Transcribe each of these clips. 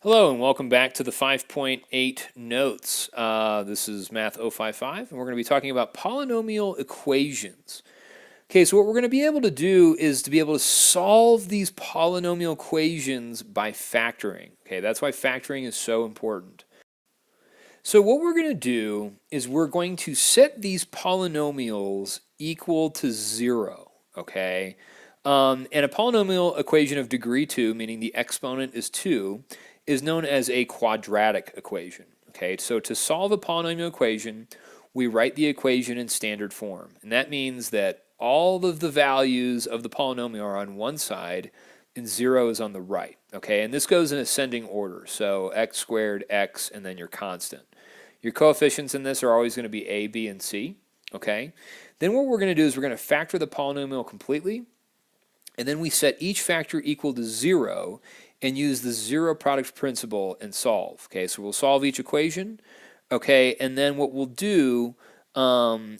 Hello and welcome back to the 5.8 notes. This is Math 055 and we're going to be talking about polynomial equations. Okay, so what we're going to be able to do is to be able to solve these polynomial equations by factoring. Okay, that's why factoring is so important. So what we're going to do is we're going to set these polynomials equal to 0. Okay, and a polynomial equation of degree 2, meaning the exponent is 2, is known as a quadratic equation. Okay, so to solve a polynomial equation, we write the equation in standard form. And that means that all of the values of the polynomial are on one side and 0 is on the right. Okay, and this goes in ascending order. So x squared, x, and then your constant. Your coefficients in this are always going to be a, b, and c. Okay, then what we're going to do is we're going to factor the polynomial completely. And then we set each factor equal to 0 and use the zero product principle and solve. Okay, so we'll solve each equation. Okay, and then what we'll do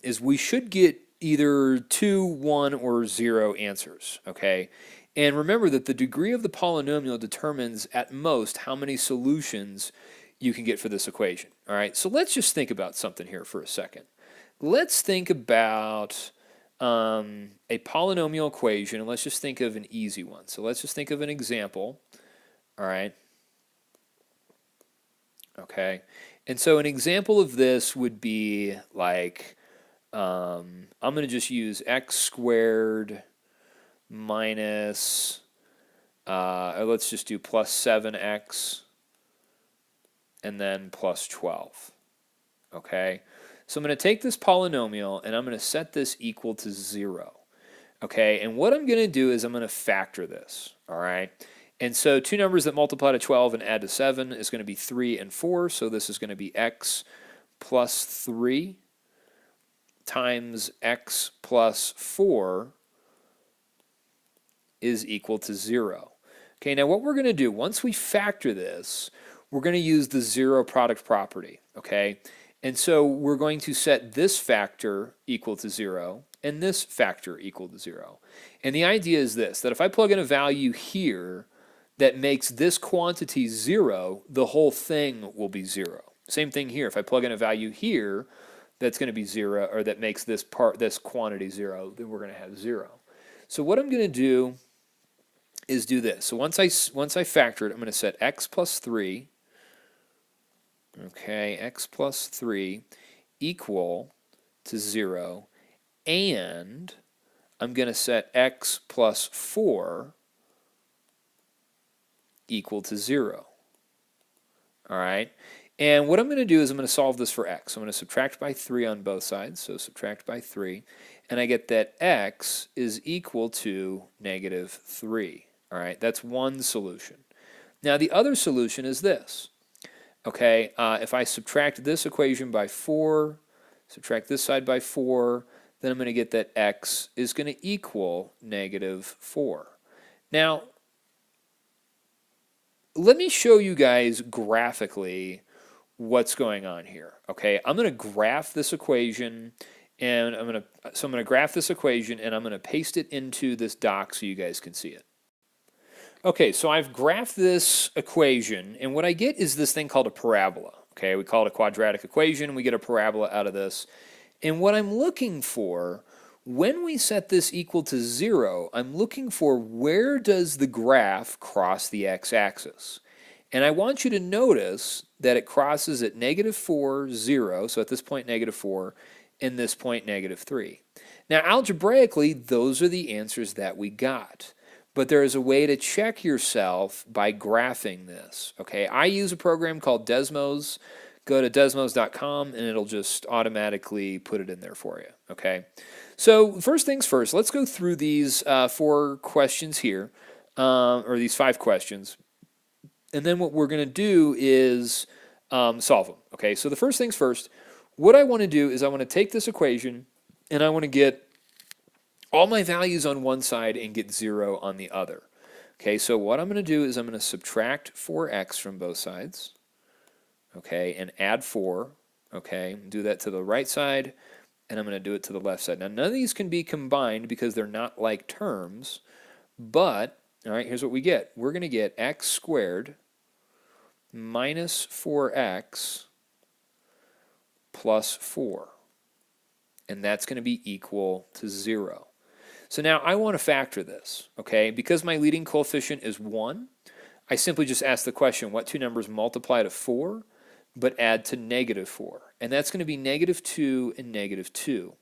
is we should get either 2, 1, or 0 answers. Okay, and remember that the degree of the polynomial determines at most how many solutions you can get for this equation. All right, so let's just think about something here for a second. Let's think about a polynomial equation, and let's just think of an easy one. So let's just think of an example. All right. Okay. And so an example of this would be like, I'm going to just use x squared minus, or let's just do plus 7x and then plus 12. Okay. So I'm going to take this polynomial and I'm going to set this equal to 0. Okay. And what I'm going to do is I'm going to factor this. All right. And so two numbers that multiply to 12 and add to 7 is going to be 3 and 4. So this is going to be x plus 3 times x plus 4 is equal to 0. Okay, now what we're going to do, once we factor this, we're going to use the zero product property. Okay, and so we're going to set this factor equal to 0 and this factor equal to 0. And the idea is this, that if I plug in a value here that makes this quantity 0, the whole thing will be 0. Same thing here. If I plug in a value here that's going to be 0, or that makes this quantity 0, then we're going to have 0. So what I'm going to do is do this. So once I factor it, I'm going to set x plus 3, okay, x plus 3 equal to 0, and I'm going to set x plus 4 equal to 0. All right, and what I'm going to do is I'm going to solve this for x. I'm going to subtract by 3 on both sides, so subtract by 3, and I get that x is equal to negative 3. All right, that's one solution. Now the other solution is this. Okay, if I subtract this equation by 4, subtract this side by 4, then I'm going to get that x is going to equal negative 4. Now, let me show you guys graphically what's going on here. Okay, I'm going to graph this equation, and I'm going to graph this equation, and I'm going to paste it into this doc so you guys can see it. Okay, so I've graphed this equation, and what I get is this thing called a parabola. Okay, we call it a quadratic equation. We get a parabola out of this, and what I'm looking for, when we set this equal to 0, I'm looking for where does the graph cross the x-axis. And I want you to notice that it crosses at negative 4, 0, so at this point negative 4, and this point negative 3. Now algebraically, those are the answers that we got. But there is a way to check yourself by graphing this. Okay, I use a program called Desmos. Go to desmos.com and it'll just automatically put it in there for you. Okay, so first things first, let's go through these 4 questions here, or these 5 questions. And then what we're going to do is solve them. Okay, so the first things first, what I want to do is I want to take this equation and I want to get all my values on one side and get 0 on the other. Okay, so what I'm going to do is I'm going to subtract 4x from both sides. Okay, and add 4. Okay, do that to the right side, and I'm going to do it to the left side. Now, none of these can be combined because they're not like terms, but, all right, here's what we get. We're going to get x squared minus 4x plus 4. And that's going to be equal to 0. So now I want to factor this, okay? Because my leading coefficient is 1, I simply just ask the question, what two numbers multiply to 4 but add to negative 4? And that's going to be negative 2 and negative 2.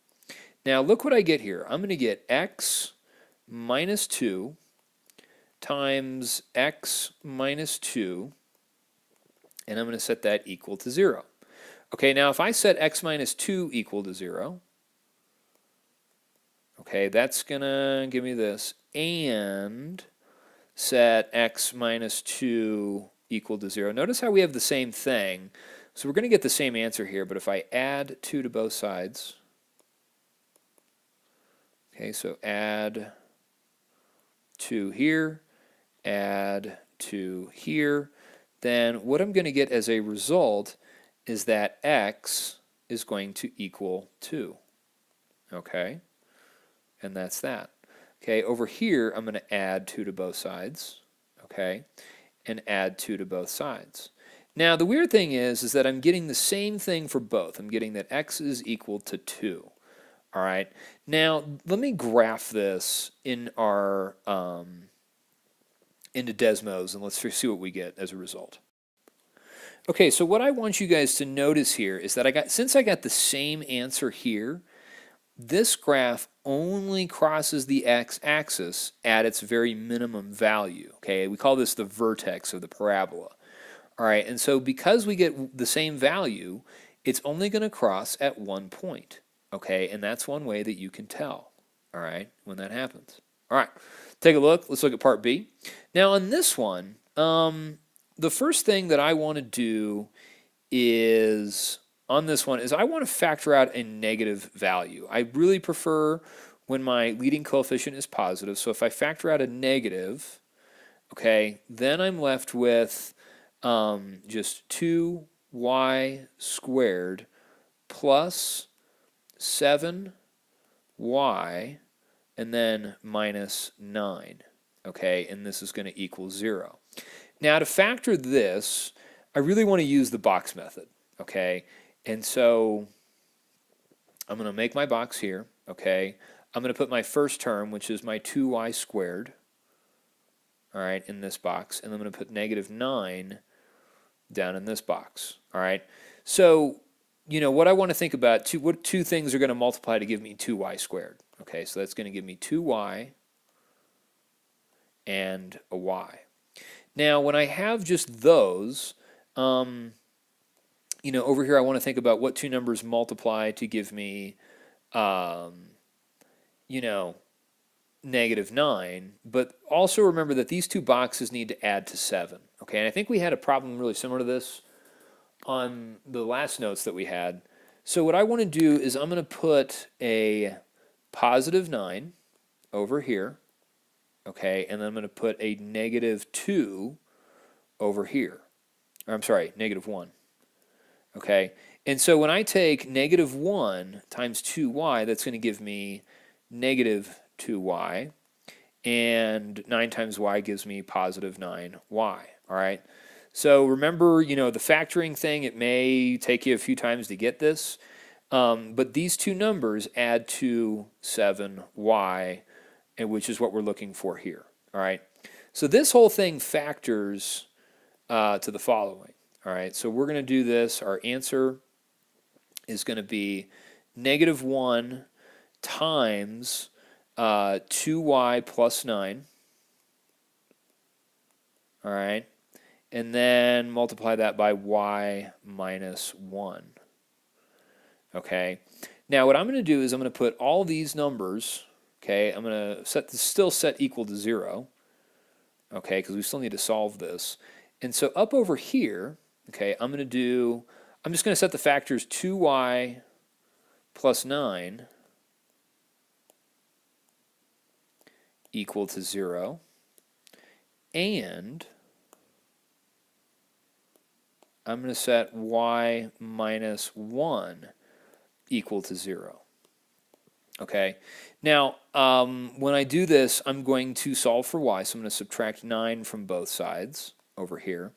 Now look what I get here. I'm going to get x minus 2 times x minus 2, and I'm going to set that equal to 0. Okay, now if I set x minus 2 equal to 0, okay, that's going to give me this, and set x minus 2 equal to 0. Notice how we have the same thing. So we're going to get the same answer here, but if I add 2 to both sides, okay, so add 2 here, add 2 here, then what I'm going to get as a result is that x is going to equal 2. Okay, and that's that. Okay, over here I'm going to add 2 to both sides, okay, and add 2 to both sides. Now the weird thing is that I'm getting the same thing for both. I'm getting that x is equal to 2. All right, now let me graph this in our into Desmos, and let's see what we get as a result. Okay, so what I want you guys to notice here is that since I got the same answer here, this graph only crosses the x-axis at its very minimum value. Okay, we call this the vertex of the parabola. All right, and so because we get the same value, it's only going to cross at one point. Okay, and that's one way that you can tell, all right, when that happens. All right, take a look. Let's look at part B. Now on this one, the first thing that I want to do is, on this one, is I want to factor out a negative value. I really prefer when my leading coefficient is positive. So if I factor out a negative, okay, then I'm left with just 2y squared plus 7y and then minus 9. Okay, and this is going to equal 0. Now to factor this, I really want to use the box method. Okay, and so I'm going to make my box here. Okay, I'm going to put my first term, which is my 2y squared, all right, in this box, and I'm going to put negative 9 down in this box. All right, so you know what I want to think about, what two things are going to multiply to give me 2y squared. Okay, so that's going to give me 2y and a y. Now when I have just those, you know, over here I want to think about what two numbers multiply to give me, you know, negative 9, but also remember that these two boxes need to add to 7. Okay, and I think we had a problem really similar to this on the last notes that we had. So what I want to do is I'm going to put a positive 9 over here, okay, and then I'm going to put a negative 2 over here. Or I'm sorry, negative 1. Okay, and so when I take negative 1 times 2y, that's going to give me negative 2y, and 9 times y gives me positive 9y. All right, so remember, you know, the factoring thing, it may take you a few times to get this, but these two numbers add to 7y, which is what we're looking for here. All right, so this whole thing factors to the following. All right, so we're going to do this. Our answer is going to be negative 1 times 2y plus 9. All right, and then multiply that by y minus 1. Okay, now what I'm going to do is I'm going to put all these numbers, okay, I'm going to still set equal to 0, okay, because we still need to solve this. And so up over here, okay, I'm just going to set the factors 2y plus 9 equal to 0, and I'm going to set y minus 1 equal to 0. Okay, now when I do this, I'm going to solve for y, so I'm going to subtract 9 from both sides over here.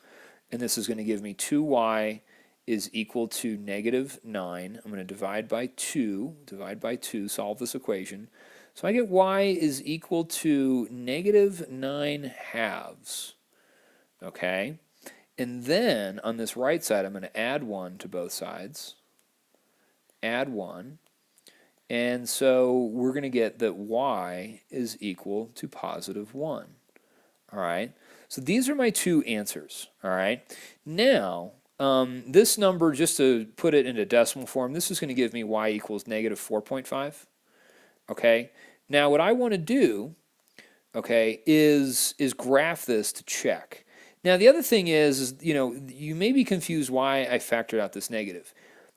and this is going to give me 2y is equal to negative 9. I'm going to divide by 2, solve this equation. So I get y is equal to negative 9 halves. Okay? And then on this right side, I'm going to add 1 to both sides. Add 1. And so we're going to get that y is equal to positive 1. All right? So these are my two answers. All right? Now, this number, just to put it into decimal form, this is going to give me y equals negative 4.5. Okay? Now, what I want to do, okay, is graph this to check. Now, the other thing is, you may be confused why I factored out this negative.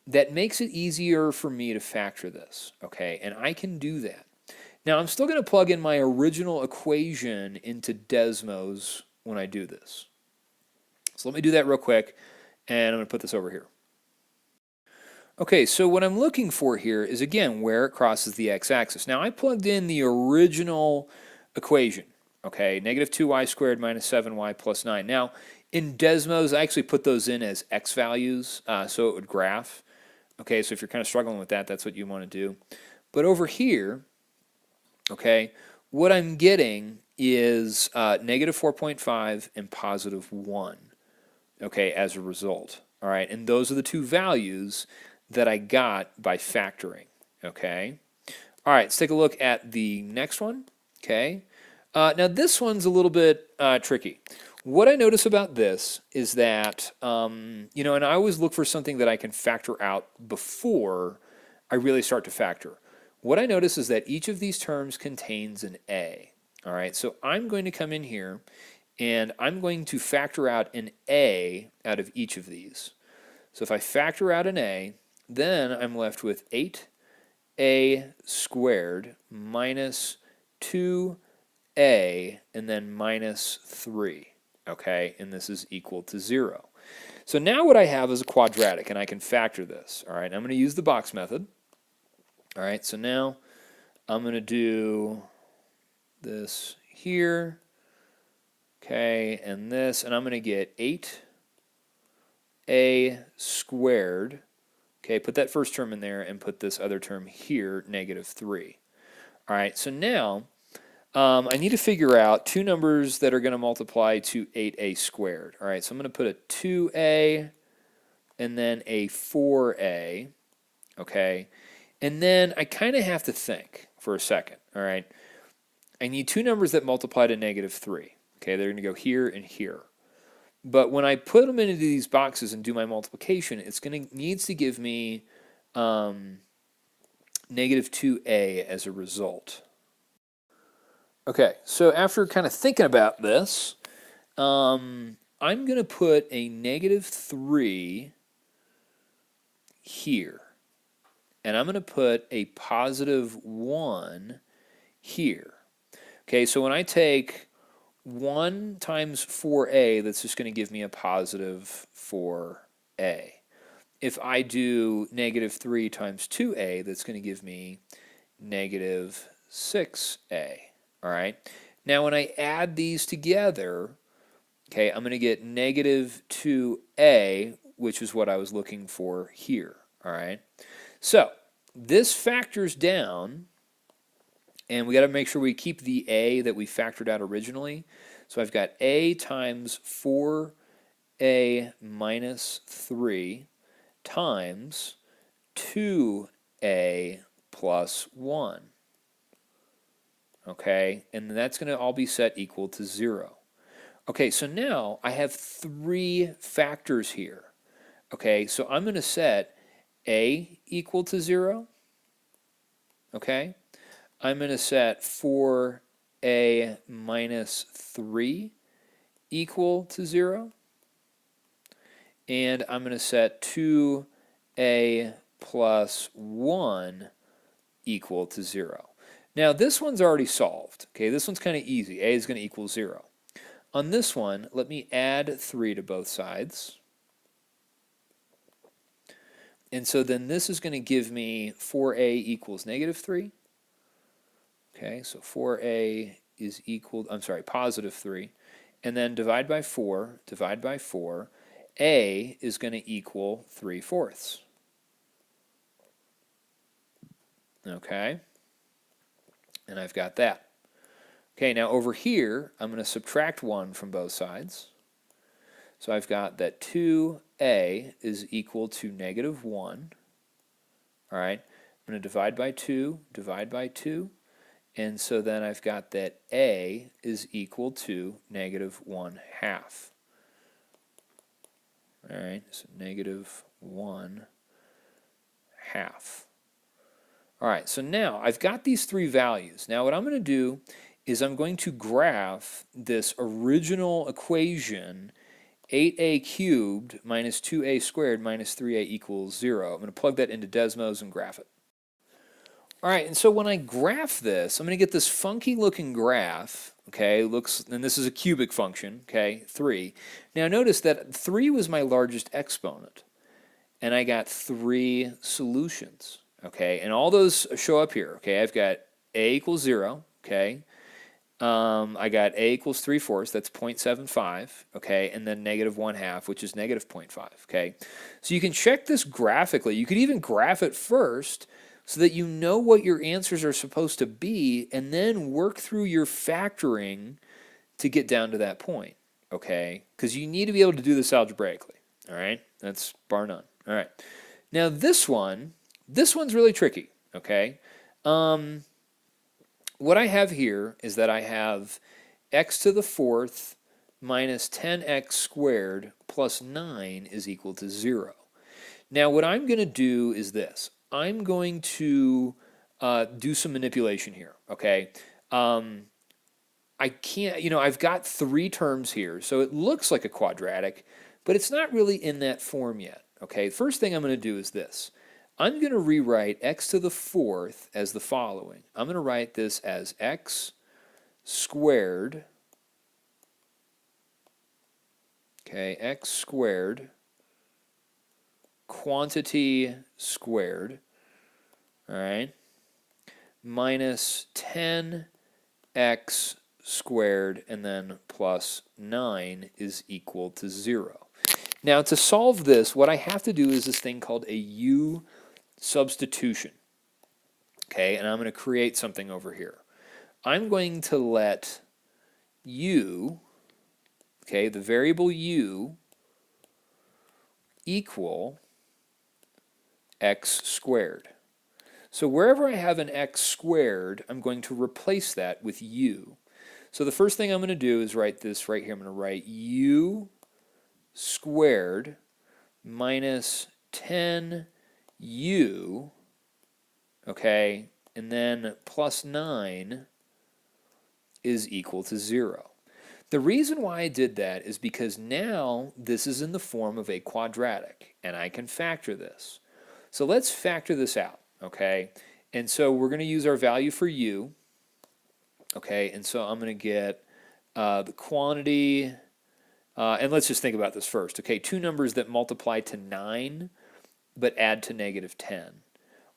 That makes it easier for me to factor this, okay? And I can do that. Now, I'm still going to plug in my original equation into Desmos when I do this. So let me do that real quick, and I'm going to put this over here. Okay, so what I'm looking for here is, again, where it crosses the x-axis. Now, I plugged in the original equation, okay, negative 2y squared minus 7y plus 9. Now, in Desmos, I actually put those in as x values, so it would graph. Okay, so if you're kind of struggling with that, that's what you want to do. But over here, okay, what I'm getting is negative 4.5 and positive 1, okay, as a result. All right, and those are the two values that I got by factoring, okay? All right, let's take a look at the next one, okay? Now, this one's a little bit tricky. What I notice about this is that, and I always look for something that I can factor out before I really start to factor. What I notice is that each of these terms contains an a. All right, so I'm going to come in here and I'm going to factor out an a out of each of these. So if I factor out an a, then I'm left with 8a squared minus 2a and then minus 3. Okay, and this is equal to 0. So now what I have is a quadratic, and I can factor this. All right, I'm going to use the box method. All right, so now I'm going to do this here, okay, and this, and I'm going to get 8a squared. Okay, put that first term in there and put this other term here, negative 3. All right, so now I need to figure out two numbers that are going to multiply to 8a squared. All right, so I'm going to put a 2a and then a 4a, okay? And then I kind of have to think for a second, all right? I need two numbers that multiply to negative 3. Okay, they're going to go here and here. But when I put them into these boxes and do my multiplication, it's needs to give me negative 2a as a result. Okay, so after kind of thinking about this, I'm going to put a negative 3 here. And I'm going to put a positive 1 here. Okay, so when I take 1 times 4a, that's just going to give me a positive 4a. If I do negative 3 times 2a, that's going to give me negative 6a. All right. Now, when I add these together, okay, I'm going to get negative 2a, which is what I was looking for here. All right. So this factors down, and we got to make sure we keep the a that we factored out originally. So I've got a times 4a minus 3 times 2a plus 1. Okay, and that's going to all be set equal to 0. Okay, so now I have 3 factors here. Okay, so I'm going to set a equal to 0. Okay, I'm going to set 4a minus 3 equal to 0. And I'm going to set 2a plus 1 equal to 0. Now, this one's already solved. Okay, this one's kind of easy. A is going to equal 0. On this one, let me add 3 to both sides. And so then this is going to give me 4a equals negative 3. Okay, so 4a is equal, I'm sorry, positive 3. And then divide by 4, a is going to equal 3/4. Okay, and I've got that. Okay, now over here, I'm going to subtract 1 from both sides. So I've got that 2a is equal to -1. All right, I'm going to divide by 2, divide by 2. And so then I've got that a is equal to -1/2. All right, so -1/2. All right, so now I've got these three values. Now what I'm going to do is I'm going to graph this original equation, 8a cubed minus 2a squared minus 3a equals 0. I'm going to plug that into Desmos and graph it. All right, and so when I graph this, I'm going to get this funky looking graph, okay, and this is a cubic function, okay, 3. Now notice that 3 was my largest exponent, and I got 3 solutions, okay, and all those show up here, okay. I've got a equals 0, okay, I got a equals 3/4, that's 0.75, okay, and then -1/2, which is -0.5, okay. So you can check this graphically. You could even graph it first so that you know what your answers are supposed to be, and then work through your factoring to get down to that point, okay? Because you need to be able to do this algebraically, all right? That's bar none, all right. Now this one's really tricky, okay? What I have here is that I have x to the 4th minus 10x squared plus 9 is equal to 0. Now what I'm going to do is this. I'm going to do some manipulation here, okay? I can't, I've got 3 terms here, so it looks like a quadratic, but it's not really in that form yet, okay? First thing I'm going to do is this. I'm going to rewrite x to the 4th as the following. I'm going to write this as x squared, okay, x squared, quantity squared, all right, minus 10x squared, and then plus 9 is equal to 0. Now to solve this, what I have to do is this thing called a U substitution, okay, and I'm going to create something over here. I'm going to let u, okay, the variable u, equal x squared. So wherever I have an x squared, I'm going to replace that with u. So the first thing I'm going to do is write this right here. I'm going to write u squared minus 10u, okay, and then plus 9 is equal to 0. The reason why I did that is because now this is in the form of a quadratic, and I can factor this. So let's factor this out, okay? And so we're going to use our value for u, okay? And so I'm going to get the quantity, and let's just think about this first, okay? 2 numbers that multiply to 9 but add to -10.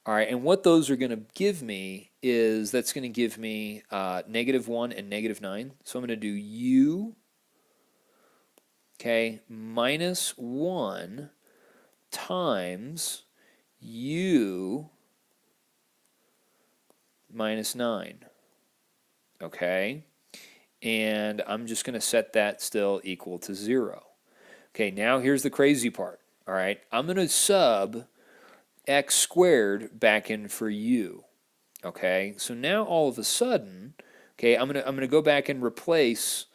All right, and what those are going to give me is that's going to give me -1 and -9. So I'm going to do u, okay, minus 1 times u minus 9, okay? And I'm just going to set that still equal to 0. Okay, now here's the crazy part, all right? I'm going to sub x squared back in for u, okay? So now all of a sudden, okay, I'm gonna go back and replace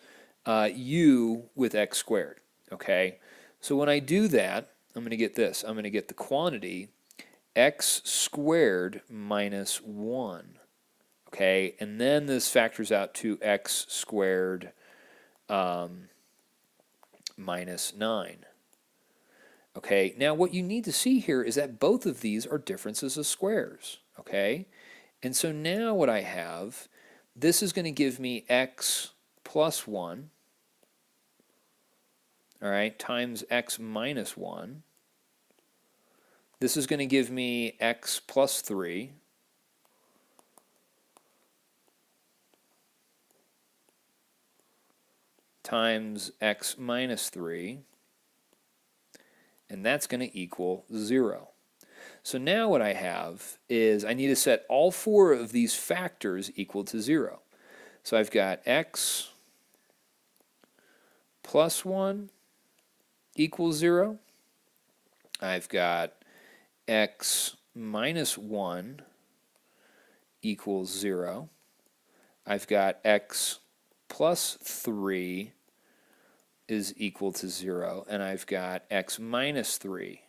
u with x squared, okay? So when I do that, I'm going to get this. I'm going to get the quantity x squared minus 1, okay? And then this factors out to x squared minus 9. Okay, now what you need to see here is that both of these are differences of squares, okay? And so now what I have, this is going to give me x plus 1, all right, times x minus 1. This is going to give me x plus 3 times x minus 3. and that's going to equal 0. So now what I have is I need to set all 4 of these factors equal to 0. So I've got x plus 1 equals 0. I've got x minus 1 equals 0. I've got x plus 3 is equal to 0. And I've got x minus 3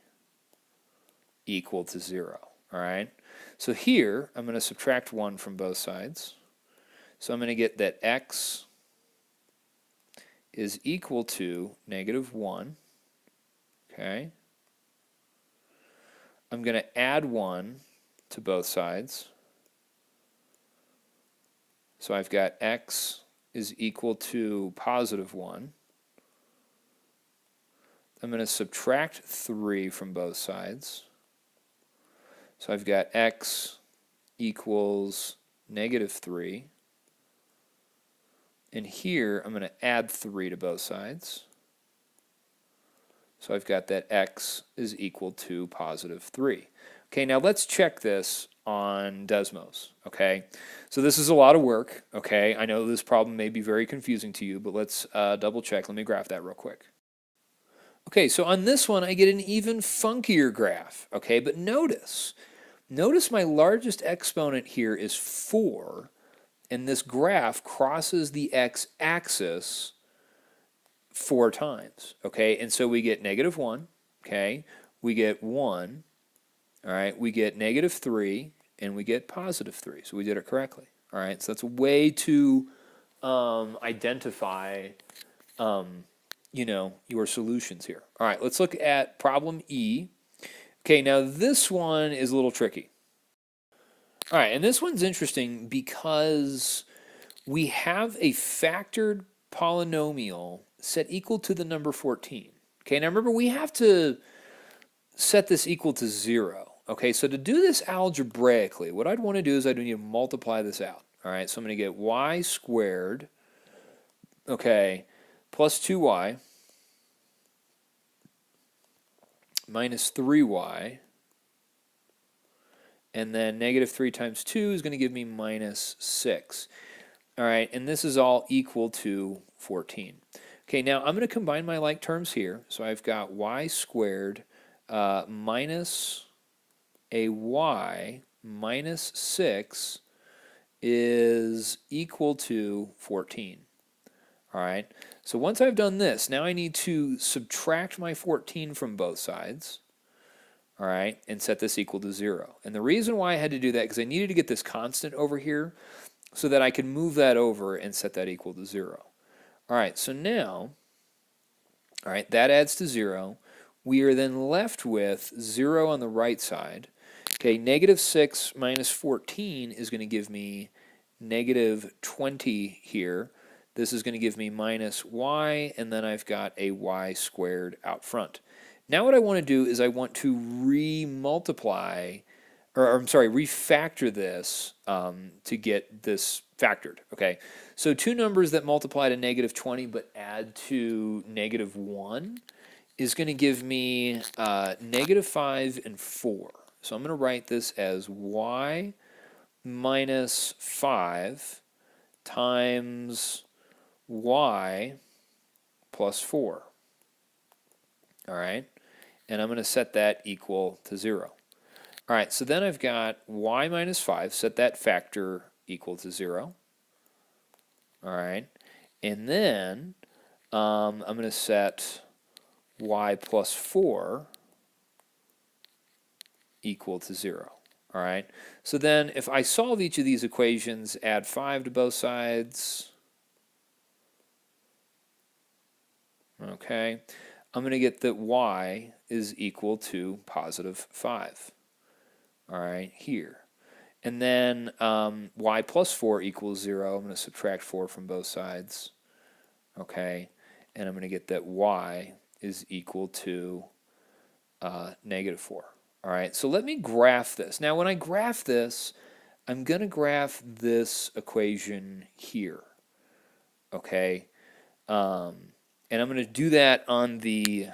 equal to 0. All right? So here, I'm going to subtract 1 from both sides. So I'm going to get that x is equal to negative 1. Okay? I'm going to add 1 to both sides. So I've got x is equal to positive 1. I'm going to subtract 3 from both sides. So I've got x equals negative 3. And here I'm going to add 3 to both sides. So I've got that x is equal to positive 3. Okay, now let's check this on Desmos. Okay, so this is a lot of work. Okay, I know this problem may be very confusing to you, but let's double check. Let me graph that real quick. Okay, so on this one I get an even funkier graph. Okay, but notice my largest exponent here is 4, and this graph crosses the x-axis 4 times. Okay, and so we get negative 1. Okay, we get 1. All right, we get negative 3, and we get positive 3. So we did it correctly. All right, so that's a way to identify, you know, your solutions here. All right, let's look at problem E. Okay, now this one is a little tricky. All right, and this one's interesting because we have a factored polynomial set equal to the number 14. Okay, now remember we have to set this equal to 0. Okay, so to do this algebraically, what I'd want to do is I'd need to multiply this out. All right, so I'm going to get y squared, okay, plus 2y minus 3y, and then negative 3 times 2 is going to give me minus 6. All right, and this is all equal to 14. Okay, now I'm going to combine my like terms here. So I've got y squared minus a y minus 6 is equal to 14. All right, so once I've done this, now I need to subtract my 14 from both sides. All right, and set this equal to 0. And the reason why I had to do that because I needed to get this constant over here so that I could move that over and set that equal to 0. All right, so now, all right, that adds to 0. We are then left with 0 on the right side. Okay, negative 6 minus 14 is going to give me negative 20 here. This is going to give me minus y, and then I've got a y squared out front. Now what I want to do is I want to refactor this to get this factored. Okay, so two numbers that multiply to negative 20 but add to negative 1 is going to give me negative 5 and 4. So I'm going to write this as y minus 5 times y plus 4. All right, and I'm going to set that equal to 0. All right, so then I've got y minus 5, set that factor equal to 0. All right, and then I'm going to set y plus 4 equal to 0. All right, so then if I solve each of these equations, add 5 to both sides, okay, I'm going to get that y is equal to positive 5. All right, here. And then y plus 4 equals 0. I'm going to subtract 4 from both sides. Okay, and I'm going to get that y is equal to negative 4. All right, so let me graph this. Now, when I graph this, I'm going to graph this equation here. Okay, and I'm going to do that on the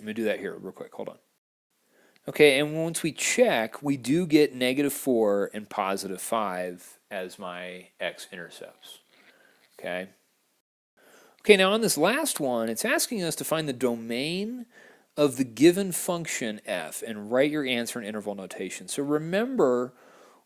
Let me do that here real quick. Hold on. Okay, and once we check, we do get -4 and +5 as my x-intercepts. Okay. Okay, now on this last one, it's asking us to find the domain of the given function f and write your answer in interval notation. So remember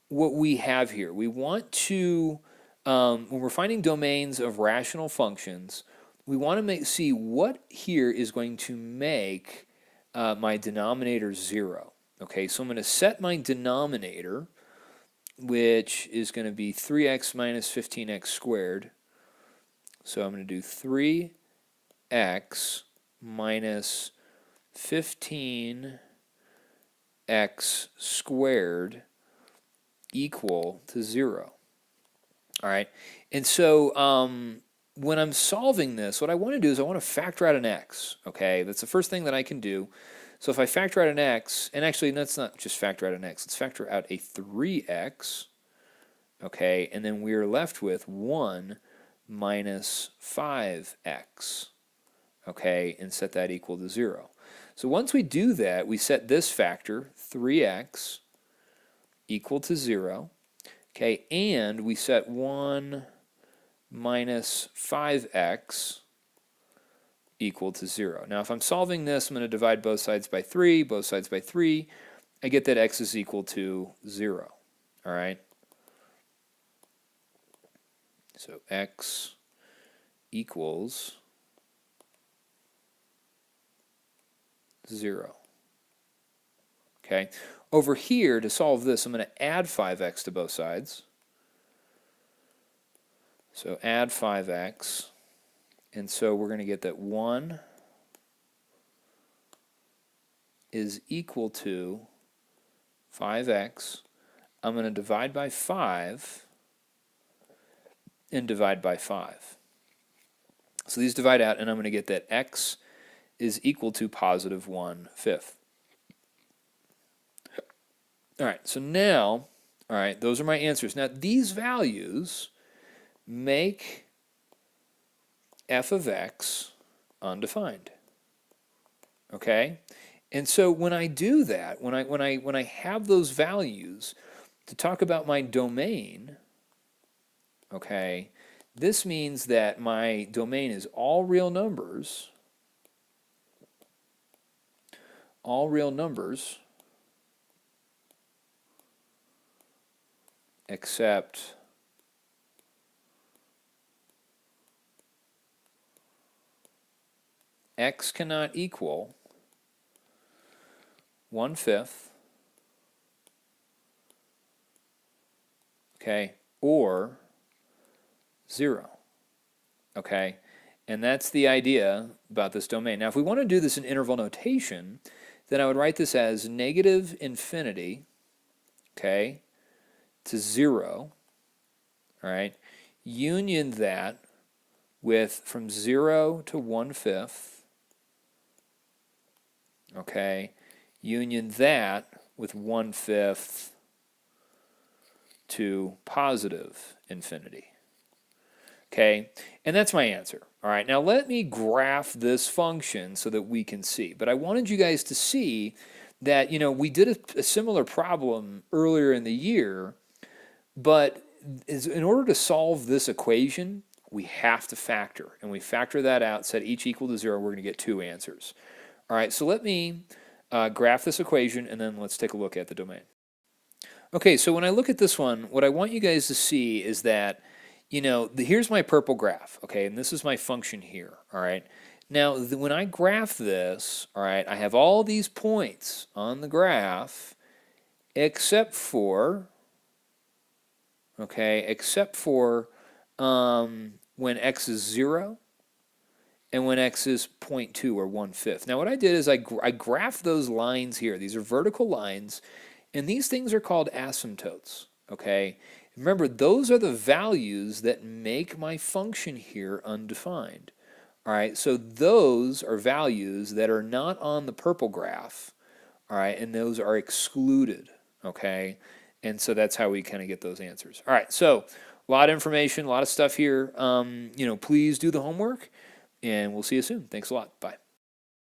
what we have here. We want to, when we're finding domains of rational functions, we want to see what here is going to make my denominator 0. Okay, so I'm going to set my denominator, which is going to be 3x minus 15x squared. So I'm going to do 3x minus 15x squared equal to 0. All right, and so when I'm solving this, what I want to do is I want to factor out an x. Okay, that's the first thing that I can do. So if I factor out an x, and actually let's not just factor out an x, let's factor out a 3x. Okay, and then we're left with 1 minus 5x. Okay, and set that equal to 0. So once we do that, we set this factor, 3x, equal to 0. Okay, and we set 1 minus 5x equal to 0. Now if I'm solving this, I'm going to divide both sides by 3, both sides by 3. I get that x is equal to 0. All right? So x equals 0. Okay? Over here, to solve this, I'm going to add 5x to both sides. So add 5x, and so we're going to get that 1 is equal to 5x. I'm going to divide by 5 and divide by 5. So these divide out, and I'm going to get that x is equal to positive 1/5. All right, so now, all right, those are my answers. Now these values make f of x undefined. Okay? And so when I do that, when I have those values to talk about my domain, okay, this means that my domain is all real numbers, except x cannot equal 1/5, okay, or 0, okay? And that's the idea about this domain. Now, if we want to do this in interval notation, then I would write this as negative infinity, okay, to 0, all right, union that with from 0 to 1/5, okay, union that with 1/5 to positive infinity. Okay, and that's my answer. All right, now let me graph this function so that we can see. But I wanted you guys to see that, you know, we did a similar problem earlier in the year, but in order to solve this equation, we have to factor. And we factor that out, set each equal to 0, we're going to get 2 answers. All right, so let me graph this equation, and then let's take a look at the domain. Okay, so when I look at this one, what I want you guys to see is that, you know, here's my purple graph, okay, and this is my function here, all right? Now, when I graph this, all right, I have all these points on the graph except for, okay, when x is 0 and when x is 0.2 or 1/5. Now, what I did is I graphed those lines here. These are vertical lines, and these things are called asymptotes, okay? Remember, those are the values that make my function here undefined. All right, so those are values that are not on the purple graph, all right, and those are excluded, okay? And so that's how we kind of get those answers. All right, so a lot of information, a lot of stuff here. You know, please do the homework, and we'll see you soon. Thanks a lot. Bye.